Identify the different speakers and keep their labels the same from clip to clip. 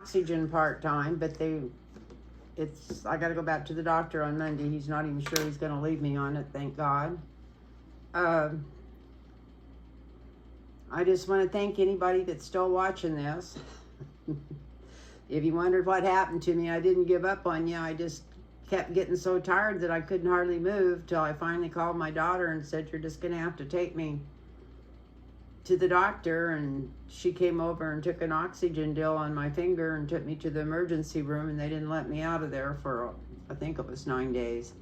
Speaker 1: oxygen part-time, but I got to go back to the doctor on Monday. He's not even sure he's going to leave me on it, thank God. I just want to thank anybody that's still watching this. If you wondered what happened to me, I didn't give up on you. I just kept getting so tired that I couldn't hardly move till I finally called my daughter and said, you're just going to have to take me to the doctor. And she came over and took an oxygen deal on my finger and took me to the emergency room, and they didn't let me out of there for, I think it was 9 days.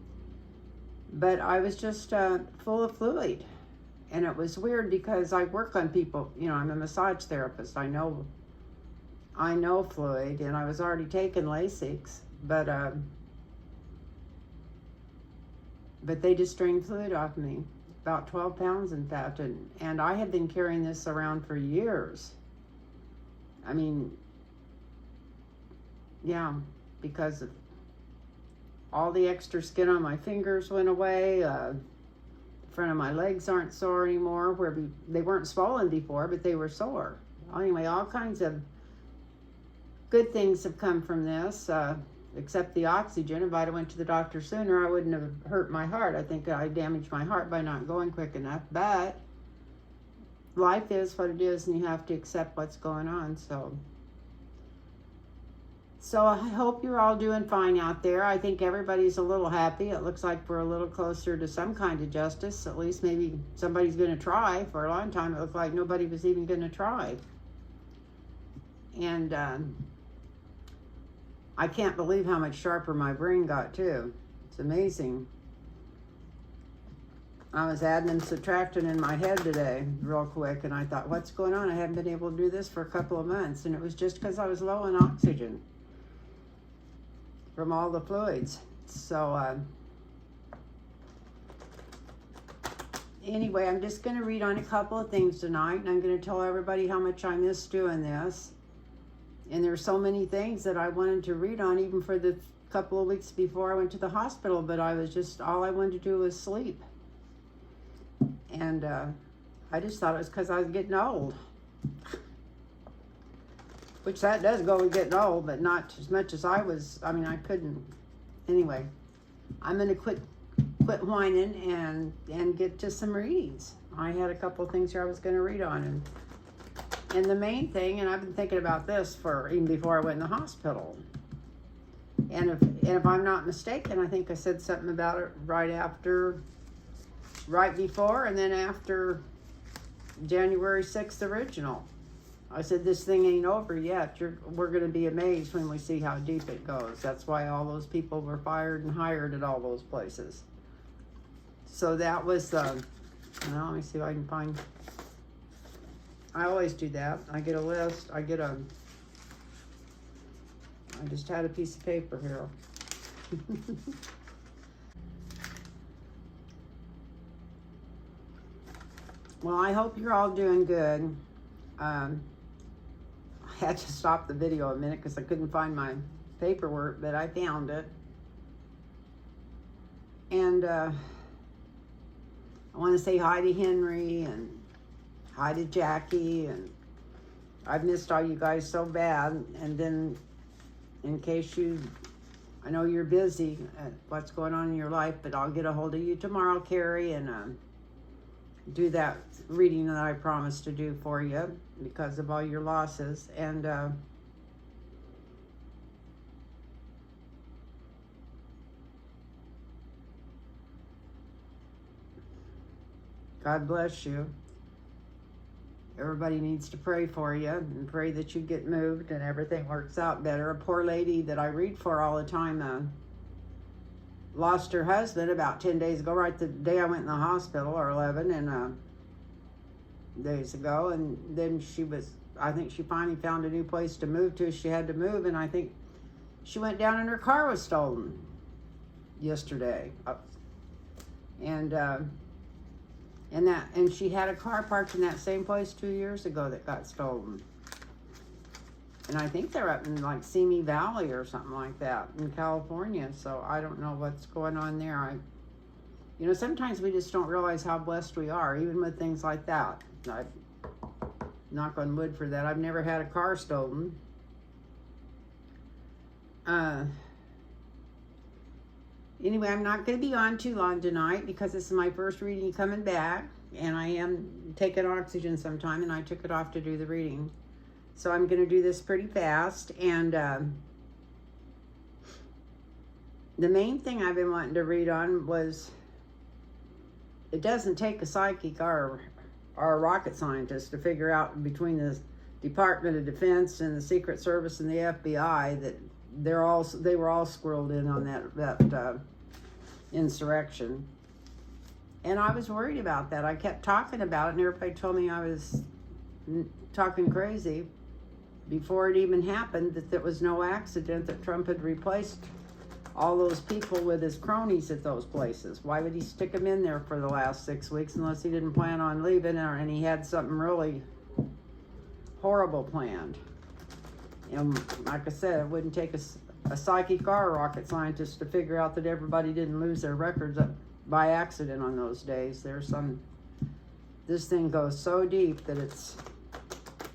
Speaker 1: But I was just full of fluid. And it was weird because I work on people, you know, I'm a massage therapist. I know fluid, and I was already taking Lasix, but they just drained fluid off me, about 12 pounds in fact, and I had been carrying this around for years. I mean, yeah, because of all the extra skin on my fingers went away. Front of my legs aren't sore anymore, where they weren't swollen before, but they were sore. Anyway, all kinds of good things have come from this, except the oxygen. If I'd went to the doctor sooner, I wouldn't have hurt my heart. I think I damaged my heart by not going quick enough, but life is what it is, and you have to accept what's going on. So I hope you're all doing fine out there. I think everybody's a little happy. It looks like we're a little closer to some kind of justice. At least maybe somebody's going to try. For a long time, it looked like nobody was even going to try. And I can't believe how much sharper my brain got, too. It's amazing. I was adding and subtracting in my head today real quick, and I thought, what's going on? I haven't been able to do this for a couple of months, and it was just because I was low in oxygen from all the fluids. So anyway, I'm just going to read on a couple of things tonight, and I'm going to tell everybody how much I miss doing this. And there's so many things that I wanted to read on, even for the couple of weeks before I went to the hospital, but all I wanted to do was sleep. And I just thought it was because I was getting old. Which that does go with getting old, but not as much as I was. I mean, I couldn't. Anyway, I'm going to quit whining and get to some reads. I had a couple of things here I was going to read on. And the main thing, and I've been thinking about this for even before I went in the hospital. And if I'm not mistaken, I think I said something about it right before, and then after January 6th original. I said, this thing ain't over yet. We're going to be amazed when we see how deep it goes. That's why all those people were fired and hired at all those places. So that was well, let me see if I can find. I always do that. I get a list. I just had a piece of paper here. Well, I hope you're all doing good. I had to stop the video a minute because I couldn't find my paperwork, but I found it. And I want to say hi to Henry and hi to Jackie, and I've missed all you guys so bad. And then in case I know you're busy at what's going on in your life, but I'll get a hold of you tomorrow, Carrie, and do that reading that I promised to do for you because of all your losses. And God bless you. Everybody needs to pray for you and pray that you get moved and everything works out better. A poor lady that I read for all the time lost her husband about 10 days ago, right the day I went in the hospital, or 11 days ago. And then I think she finally found a new place to move to. She had to move, and I think she went down and her car was stolen yesterday. And she had a car parked in that same place 2 years ago that got stolen. And I think they're up in like Simi Valley or something like that in California. So I don't know what's going on there. Sometimes we just don't realize how blessed we are, even with things like that. I knock on wood for that. I've never had a car stolen. Anyway, I'm not going to be on too long tonight because this is my first reading coming back, and I am taking oxygen sometime, and I took it off to do the reading. So I'm going to do this pretty fast, and the main thing I've been wanting to read on was, it doesn't take a psychic or a rocket scientist to figure out between the Department of Defense and the Secret Service and the FBI that they were all squirreled in on that insurrection. And I was worried about that. I kept talking about it, and everybody told me I was talking crazy before it even happened, that there was no accident, that Trump had replaced all those people with his cronies at those places. Why would he stick them in there for the last 6 weeks unless he didn't plan on leaving, and he had something really horrible planned? And like I said, it wouldn't take a psychic or a rocket scientist to figure out that everybody didn't lose their records by accident on those days. This thing goes so deep that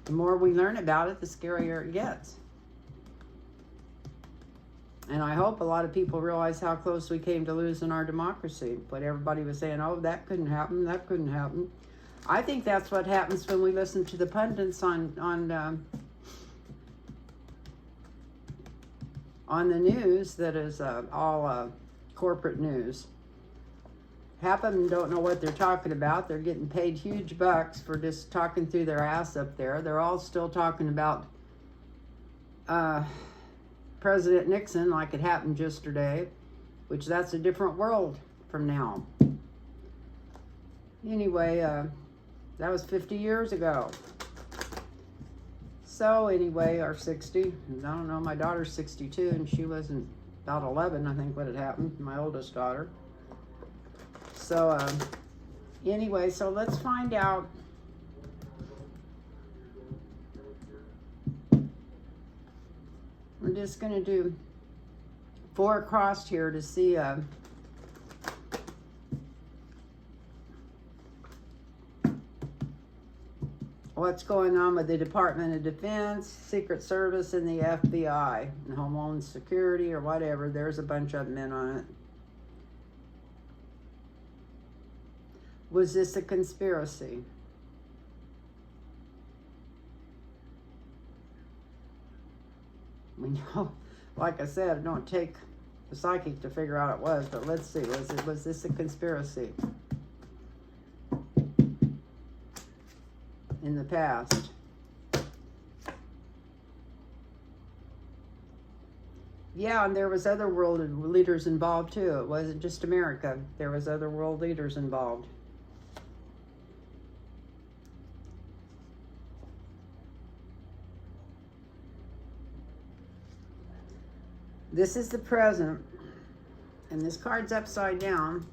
Speaker 1: the more we learn about it, the scarier it gets. And I hope a lot of people realize how close we came to losing our democracy. But everybody was saying, oh, that couldn't happen, that couldn't happen. I think that's what happens when we listen to the pundits on the news that is all corporate news. Half of them don't know what they're talking about. They're getting paid huge bucks for just talking through their ass up there. They're all still talking about President Nixon like it happened yesterday, which that's a different world from now. Anyway, that was 50 years ago. So anyway, or 60, I don't know, my daughter's 62, and she wasn't about 11, I think, when it happened, my oldest daughter. So anyway, so let's find out we're just going to do 4 across here to see what's going on with the Department of Defense, Secret Service, and the FBI, and Homeland Security, or whatever. There's a bunch of them in on it. Was this a conspiracy? We know, like I said, it don't take a psychic to figure out it was, but let's see, was this a conspiracy in the past? Yeah, and there was other world leaders involved too. It wasn't just America. There was other world leaders involved. This is the present, and this card's upside down.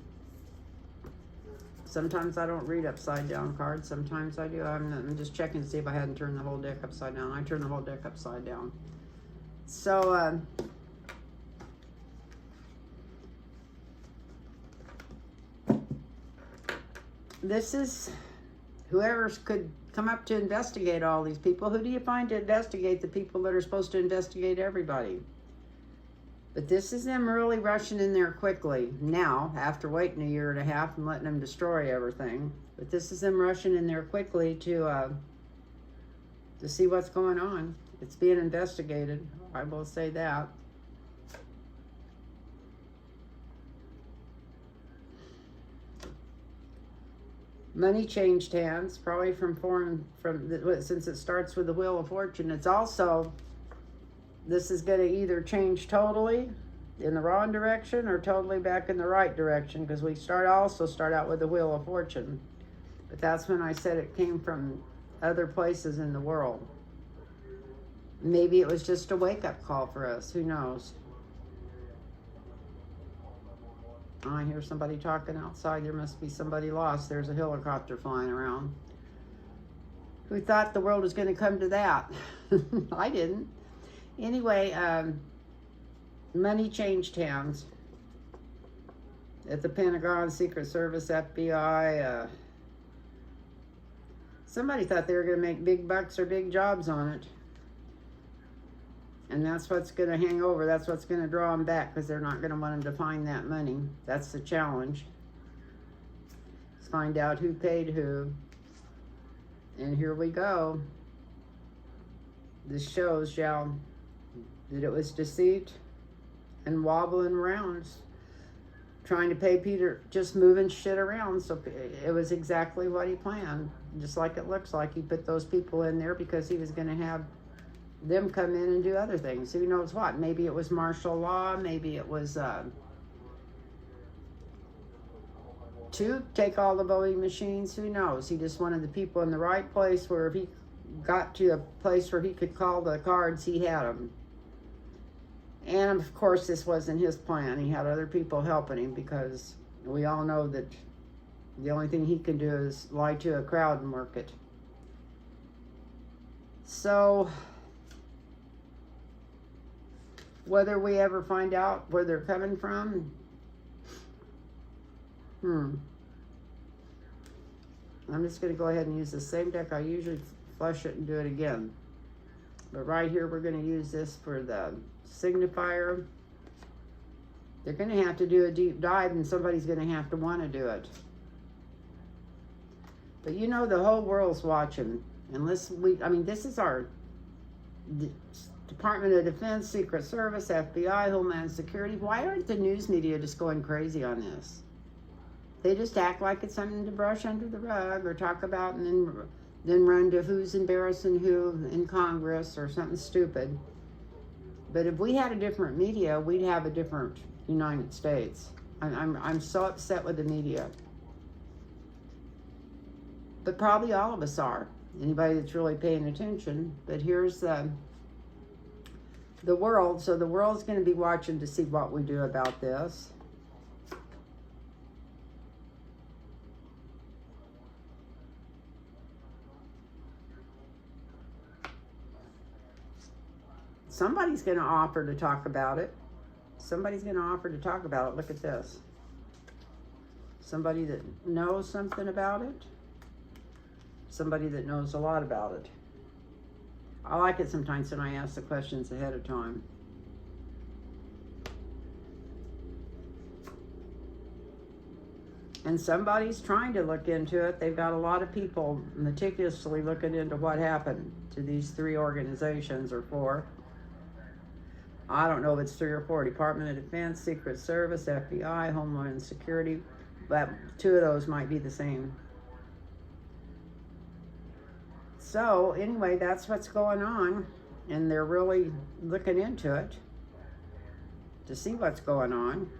Speaker 1: Sometimes I don't read upside down cards. Sometimes I do. I'm just checking to see if I hadn't turned the whole deck upside down. I turned the whole deck upside down. So, this is whoever could come up to investigate all these people. Who do you find to investigate the people that are supposed to investigate everybody? But this is them really rushing in there quickly now, after waiting 1.5 years and letting them destroy everything. But this is them rushing in there quickly to see what's going on. It's being investigated. I will say that. Money changed hands, probably since it starts with the Wheel of Fortune. It's also, this is going to either change totally in the wrong direction or totally back in the right direction, because we start out with the Wheel of Fortune. But that's when I said it came from other places in the world. Maybe it was just a wake-up call for us. Who knows? I hear somebody talking outside. There must be somebody lost. There's a helicopter flying around. Who thought the world was going to come to that? I didn't. Anyway, money changed hands at the Pentagon, Secret Service, FBI. Somebody thought they were going to make big bucks or big jobs on it. And that's what's going to hang over. That's what's going to draw them back, because they're not going to want them to find that money. That's the challenge. Let's find out who paid who. And here we go. This shows, y'all, that it was deceit and wobbling around, trying to pay Peter, just moving shit around. So it was exactly what he planned. Just like it looks like. He put those people in there because he was going to have them come in and do other things. Who knows what? Maybe it was martial law. Maybe it was to take all the voting machines. Who knows? He just wanted the people in the right place, where if he got to a place where he could call the cards, he had them. And of course, this wasn't his plan. He had other people helping him, because we all know that the only thing he can do is lie to a crowd and work it. So whether we ever find out where they're coming from, I'm just going to go ahead and use the same deck. I usually flush it and do it again. But right here, we're going to use this for the signifier. They're going to have to do a deep dive, and somebody's going to have to want to do it. But you know, the whole world's watching. Unless this is our Department of Defense, Secret Service, FBI, Homeland Security. Why aren't the news media just going crazy on this? They just act like it's something to brush under the rug, or talk about, and then run to who's embarrassing who in Congress or something stupid. But if we had a different media, we'd have a different United States. I'm so upset with the media. But probably all of us are. Anybody that's really paying attention. But here's the world. So the world's going to be watching to see what we do about this. Somebody's going to offer to talk about it. Somebody's going to offer to talk about it. Look at this. Somebody that knows something about it. Somebody that knows a lot about it. I like it sometimes when I ask the questions ahead of time. And somebody's trying to look into it. They've got a lot of people meticulously looking into what happened to these 3 organizations, or 4. I don't know if it's 3 or 4. Department of Defense, Secret Service, FBI, Homeland Security. But 2 of those might be the same. So anyway, that's what's going on. And they're really looking into it to see what's going on.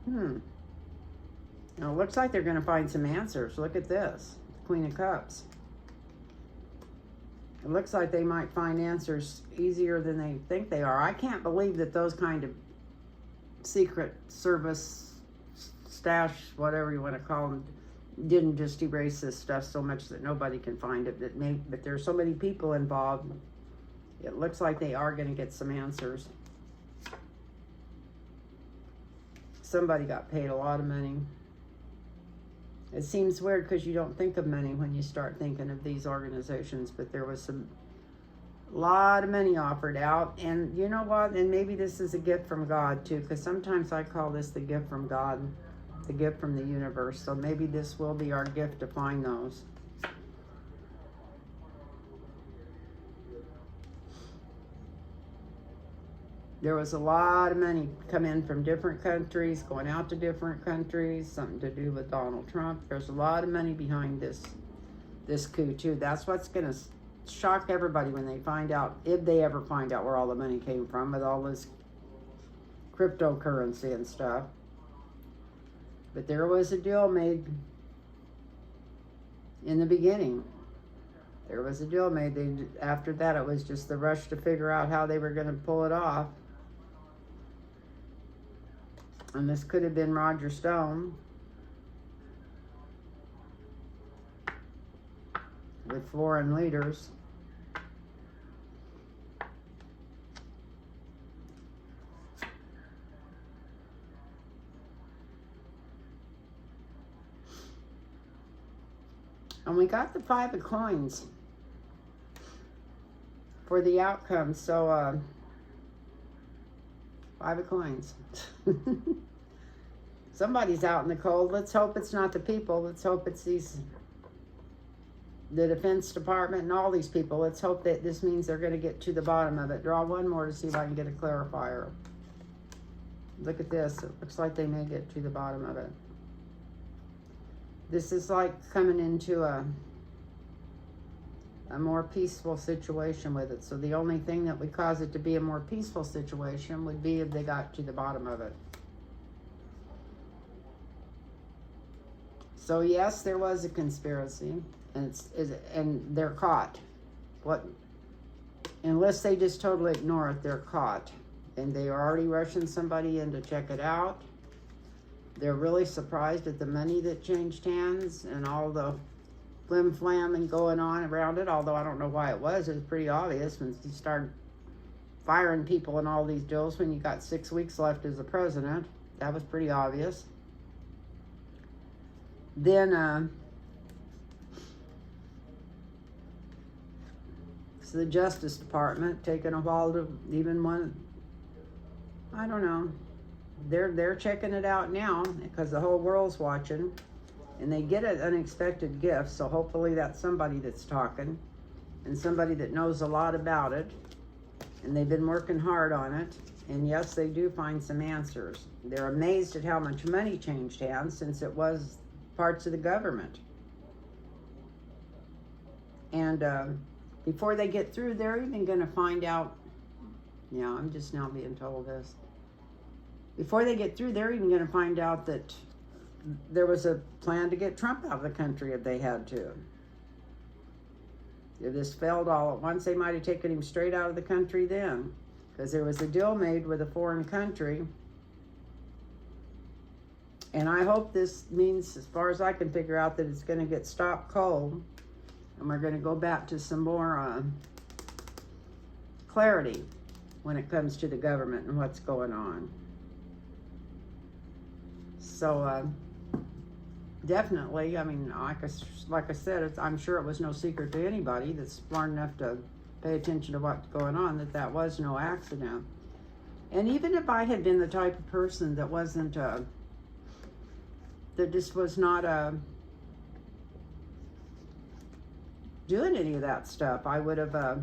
Speaker 1: Now it looks like they're going to find some answers. Look at this. Queen of Cups. It looks like they might find answers easier than they think they are. I can't believe that those kind of Secret Service stash, whatever you want to call them, didn't just erase this stuff so much that nobody can find it. But there's so many people involved. It looks like they are going to get some answers. Somebody got paid a lot of money. It seems weird because you don't think of money when you start thinking of these organizations, but there was a lot of money offered out. And you know what? And maybe this is a gift from God too, because sometimes I call this the gift from God, the gift from the universe. So maybe this will be our gift to find those. There was a lot of money come in from different countries, going out to different countries, something to do with Donald Trump. There's a lot of money behind this coup too. That's what's going to shock everybody when they find out, if they ever find out where all the money came from with all this cryptocurrency and stuff. But there was a deal made in the beginning. There was a deal made. After that, it was just the rush to figure out how they were going to pull it off. And this could have been Roger Stone with foreign leaders. And we got the 5 of coins. for the outcome. So, 5 of coins. Somebody's out in the cold. Let's hope it's not the people. Let's hope it's the Defense Department and all these people. Let's hope that this means they're going to get to the bottom of it. Draw one more to see if I can get a clarifier. Look at this. It looks like they may get to the bottom of it. This is like coming into a more peaceful situation with it. So the only thing that would cause it to be a more peaceful situation would be if they got to the bottom of it. So yes, there was a conspiracy, and they're caught. Unless they just totally ignore it, they're caught. And they are already rushing somebody in to check it out. They're really surprised at the money that changed hands and all the flim-flam and going on around it, although I don't know why it was. It was pretty obvious when you started firing people and all these deals when you got 6 weeks left as a president. That was pretty obvious. Then, so the Justice Department taking a while to even one, I don't know. They're checking it out now because the whole world's watching, and they get an unexpected gift. So hopefully that's somebody that's talking, and somebody that knows a lot about it, and they've been working hard on it. And yes, they do find some answers. They're amazed at how much money changed hands since it was parts of the government. And before they get through, they're even going to find out. Yeah, I'm just now being told this. Before they get through, they're even going to find out that there was a plan to get Trump out of the country if they had to. If this failed all at once, they might have taken him straight out of the country then, because there was a deal made with a foreign country. And I hope this means, as far as I can figure out, that it's going to get stopped cold, and we're going to go back to some more clarity when it comes to the government and what's going on. So definitely, I mean, like I said, I'm sure it was no secret to anybody that's smart enough to pay attention to what's going on that was no accident. And even if I had been the type of person that wasn't, that just was not doing any of that stuff, I would have,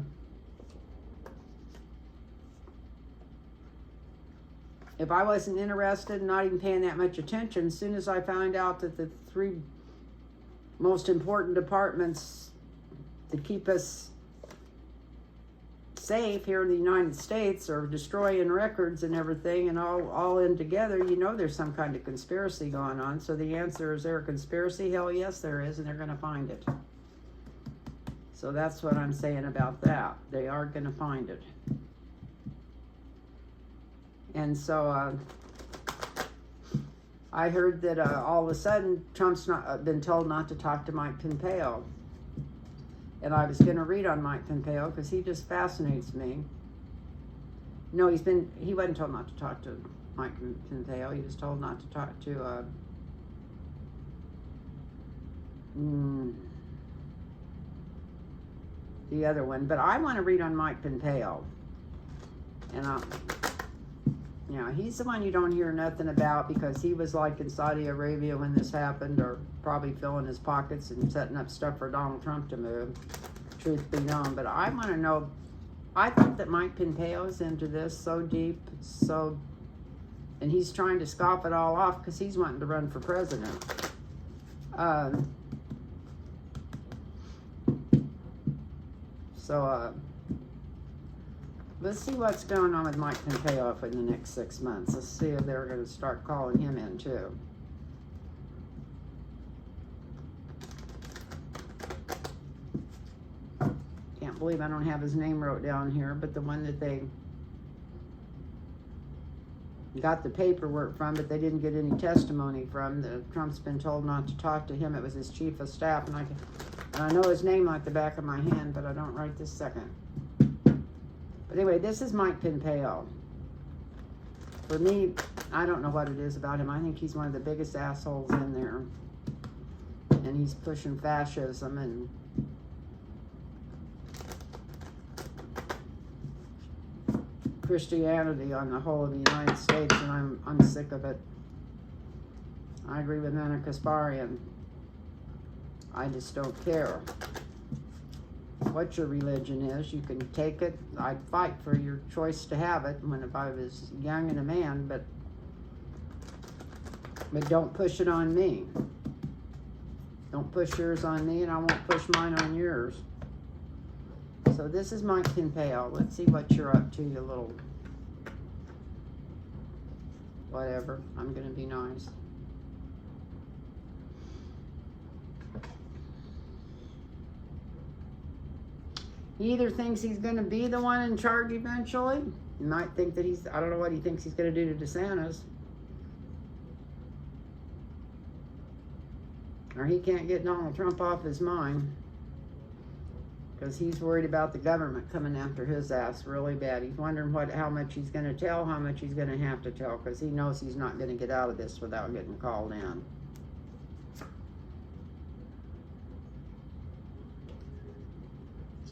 Speaker 1: if I wasn't interested and not even paying that much attention, as soon as I found out that the 3 most important departments to keep us safe here in the United States are destroying records and everything, and all in together, you know there's some kind of conspiracy going on. So the answer, is there a conspiracy? Hell yes, there is, and they're going to find it. So that's what I'm saying about that. They are going to find it. And so I heard that all of a sudden Trump's been told not to talk to Mike Pompeo. And I was going to read on Mike Pompeo because he just fascinates me. No, he wasn't told not to talk to Mike Pompeo. He was told not to talk to the other one. But I want to read on Mike Pompeo. And yeah, he's the one you don't hear nothing about because he was like in Saudi Arabia when this happened, or probably filling his pockets and setting up stuff for Donald Trump to move, truth be known. But I want to know, I think that Mike Pompeo's into this so deep, and he's trying to scoff it all off because he's wanting to run for president. Let's see what's going on with Mike Pompeo for the next 6 months. Let's see if they're going to start calling him in too. Can't believe I don't have his name wrote down here, but the one that they got the paperwork from, but they didn't get any testimony from. Trump's been told not to talk to him. It was his chief of staff, and I know his name like the back of my hand, but I don't right this second. But anyway, this is Mike Pompeo. For me, I don't know what it is about him. I think he's one of the biggest assholes in there. And he's pushing fascism and Christianity on the whole of the United States, and I'm sick of it. I agree with Nana Kasparian. I just don't care what your religion is. You can take it. I'd fight for your choice to have it if I was young and a man, but don't push it on me. Don't push yours on me, and I won't push mine on yours. So this is Mike Pompeo. Let's see what you're up to, you little whatever. I'm going to be nice. He either thinks he's going to be the one in charge eventually. He might think that I don't know what he thinks he's going to do to DeSantis. Or he can't get Donald Trump off his mind. Because he's worried about the government coming after his ass really bad. He's wondering how much he's going to tell, how much he's going to have to tell. Because he knows he's not going to get out of this without getting called in.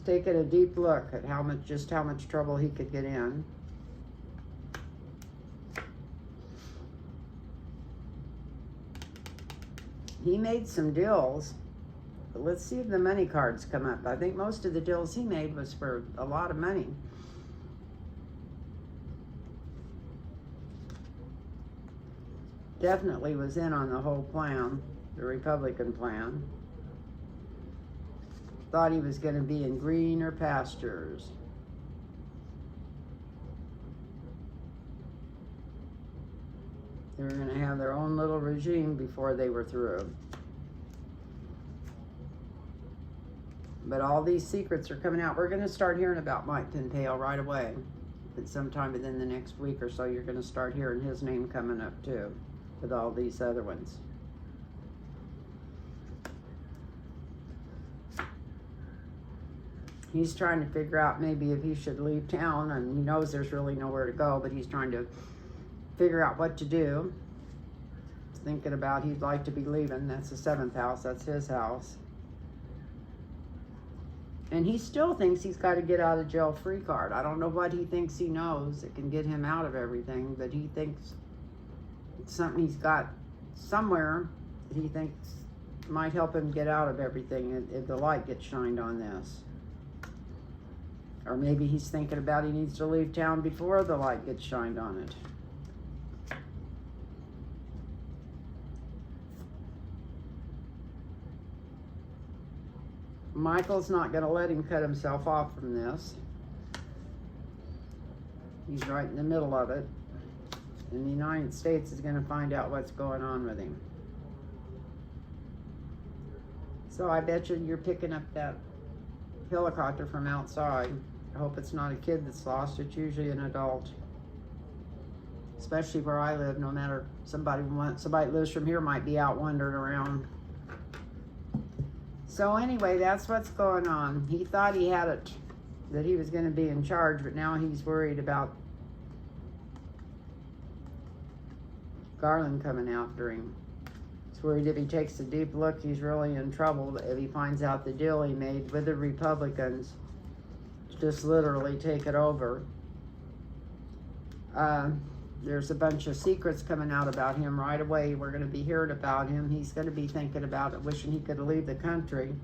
Speaker 1: Taking a deep look at how much trouble he could get in. He made some deals, but let's see if the money cards come up. I think most of the deals he made was for a lot of money. Definitely was in on the whole plan, the Republican plan. Thought he was going to be in greener pastures. They were going to have their own little regime before they were through. But all these secrets are coming out. We're going to start hearing about Mike Pompeo right away. But sometime within the next week or so, you're going to start hearing his name coming up too, with all these other ones. He's trying to figure out maybe if he should leave town, and he knows there's really nowhere to go, but he's trying to figure out what to do. He's thinking about he'd like to be leaving. That's the 7th house. That's his house. And he still thinks he's got to get out of jail free card. I don't know what he thinks he knows that can get him out of everything, but he thinks it's something he's got somewhere that he thinks might help him get out of everything if the light gets shined on this. Or maybe he's thinking about he needs to leave town before the light gets shined on it. Michael's not going to let him cut himself off from this. He's right in the middle of it. And the United States is going to find out what's going on with him. So I bet you're picking up that helicopter from outside. I hope it's not a kid that's lost. It's usually an adult. Especially where I live, no matter somebody that lives from here might be out wandering around. So anyway, that's what's going on. He thought he had it, that he was going to be in charge, but now he's worried about Garland coming after him. He's worried if he takes a deep look, he's really in trouble if he finds out the deal he made with the Republicans to just literally take it over. There's a bunch of secrets coming out about him right away. We're going to be hearing about him. He's going to be thinking about it, wishing he could leave the country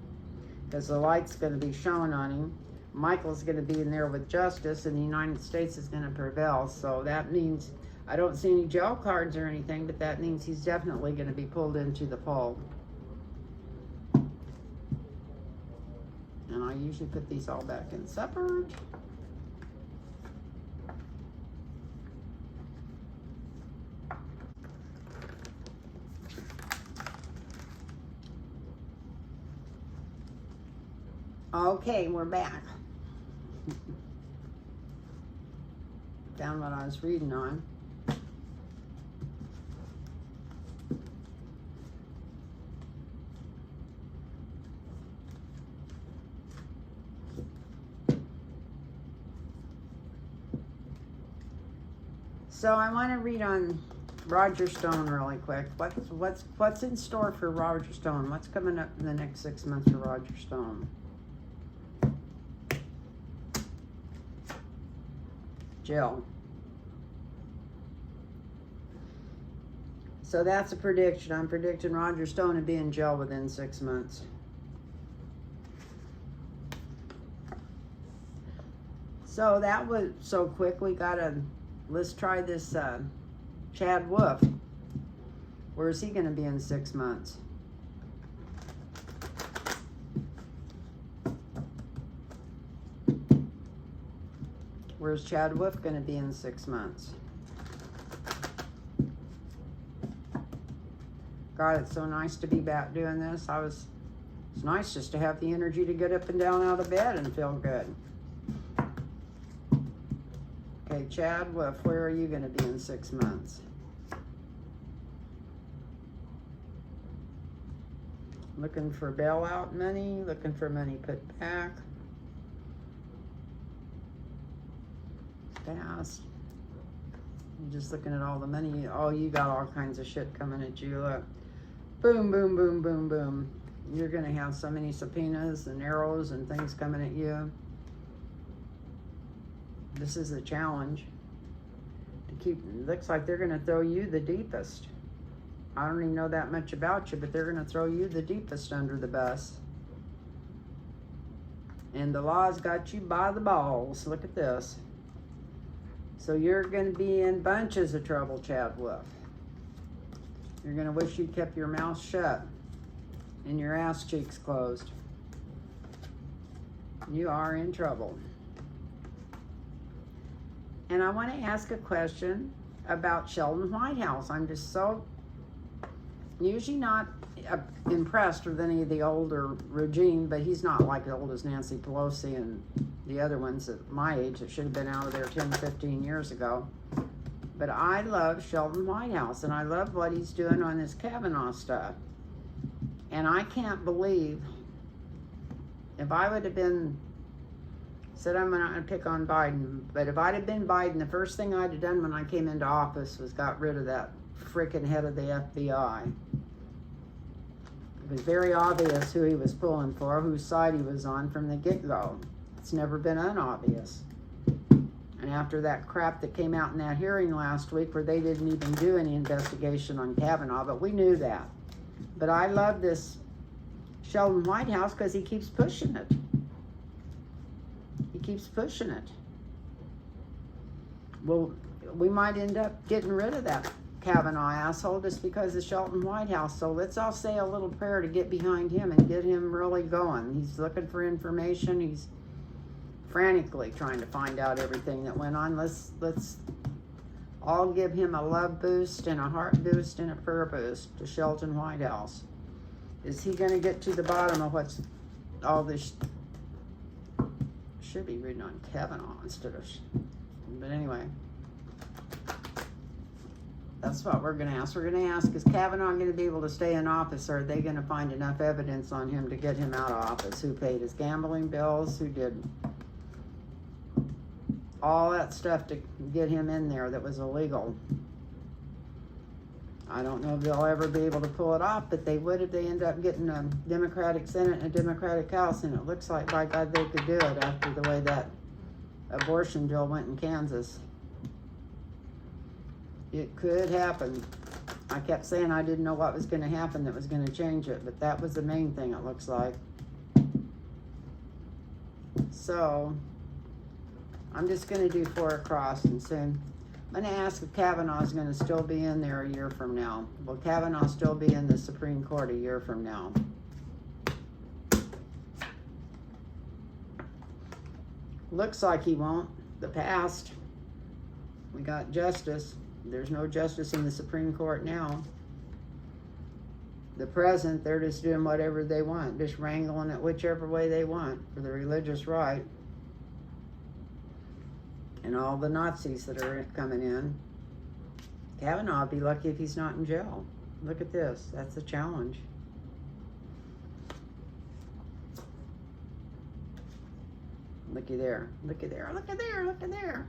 Speaker 1: because the light's going to be shone on him. Michael's going to be in there with justice, and the United States is going to prevail. So that means, I don't see any jail cards or anything, but that means he's definitely going to be pulled into the fold. And I usually put these all back in separate. Okay, we're back. Found what I was reading on. So I want to read on Roger Stone really quick. What's in store for Roger Stone? What's coming up in the next 6 months for Roger Stone? Jail. So that's a prediction. I'm predicting Roger Stone to be in jail within 6 months. So that was so quick. Let's try this Chad Wolf. Where is he going to be in 6 months? Where's Chad Wolf going to be in 6 months? God, it's so nice to be back doing this. It's nice just to have the energy to get up and down out of bed and feel good. Okay, Chad Wolf, where are you going to be in 6 months? Looking for bailout money, looking for money put back. Fast. I'm just looking at all the money. Oh, you got all kinds of shit coming at you. Look. Boom, boom, boom, boom, boom. You're going to have so many subpoenas and arrows and things coming at you. This is a challenge. Looks like they're going to throw you the deepest. I don't even know that much about you, but they're going to throw you the deepest under the bus. And the law's got you by the balls. Look at this. So you're going to be in bunches of trouble, Chad Wolf. You're going to wish you kept your mouth shut and your ass cheeks closed. You are in trouble. And I want to ask a question about Sheldon Whitehouse. I'm just so usually not impressed with any of the older regime, but he's not like as old as Nancy Pelosi and the other ones at my age that should have been out of there 10, 15 years ago. But I love Sheldon Whitehouse, and I love what he's doing on this Kavanaugh stuff. And I can't believe, if I would have been, said I'm not going to pick on Biden, but if I'd have been Biden, the first thing I'd have done when I came into office was got rid of that frickin' head of the FBI. It was very obvious who he was pulling for, whose side he was on from the get-go. It's never been unobvious. And after that crap that came out in that hearing last week where they didn't even do any investigation on Kavanaugh, but we knew that. But I love this Sheldon Whitehouse because he keeps pushing it. He keeps pushing it. Well, we might end up getting rid of that Kavanaugh asshole just because of Sheldon Whitehouse. So let's all say a little prayer to get behind him and get him really going. He's looking for information. He's frantically trying to find out everything that went on. Let's all give him a love boost and a heart boost and a prayer boost to Sheldon Whitehouse. Is he going to get to the bottom of what's all this? Should be reading on Kavanaugh instead of. But anyway, that's what we're going to ask. We're going to ask, is Kavanaugh going to be able to stay in office, or are they going to find enough evidence on him to get him out of office? Who paid his gambling bills? Who did all that stuff to get him in there that was illegal? I don't know if they'll ever be able to pull it off, but they would if they end up getting a Democratic Senate and a Democratic House, and it looks like, by God, they could do it after the way that abortion bill went in Kansas. It could happen. I kept saying I didn't know what was going to happen that was going to change it, but that was the main thing, it looks like. So I'm just going to do 4 across and soon. I'm going to ask if Kavanaugh's going to still be in there a year from now. Will Kavanaugh still be in the Supreme Court a year from now? Looks like he won't. The past, we got justice. There's no justice in the Supreme Court now. The present, they're just doing whatever they want, just wrangling it whichever way they want for the religious right. And all the Nazis that are coming in. Kavanaugh will be lucky if he's not in jail. Look at this. That's a challenge. Looky there. Looky there. Looky there. Looky there.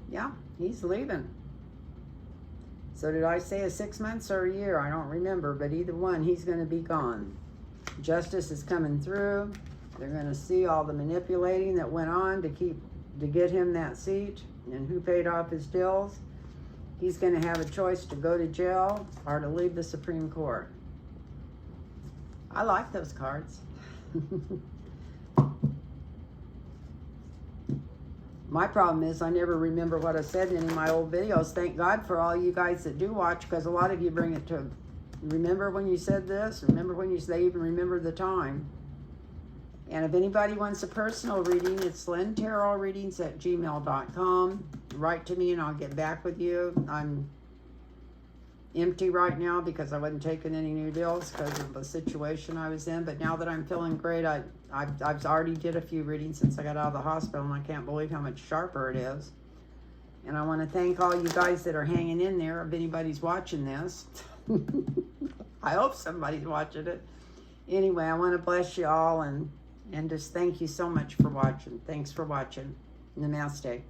Speaker 1: Yeah, he's leaving. So did I say a 6 months or a year? I don't remember, but either one, he's going to be gone. Justice is coming through. They're going to see all the manipulating that went on to keep to get him that seat and who paid off his bills, he's going to have a choice to go to jail or to leave the Supreme Court. I like those cards. My problem is I never remember what I said in any of my old videos. Thank God for all you guys that do watch, because a lot of you bring it to, remember when you said this? Remember when you, they even remember the time. And if anybody wants a personal reading, it's lynntarotreadings@gmail.com. Write to me and I'll get back with you. I'm empty right now because I wasn't taking any new bills because of the situation I was in. But now that I'm feeling great, I've already did a few readings since I got out of the hospital, and I can't believe how much sharper it is. And I want to thank all you guys that are hanging in there, if anybody's watching this. I hope somebody's watching it. Anyway, I want to bless you all and just thank you so much for watching. Thanks for watching. Namaste.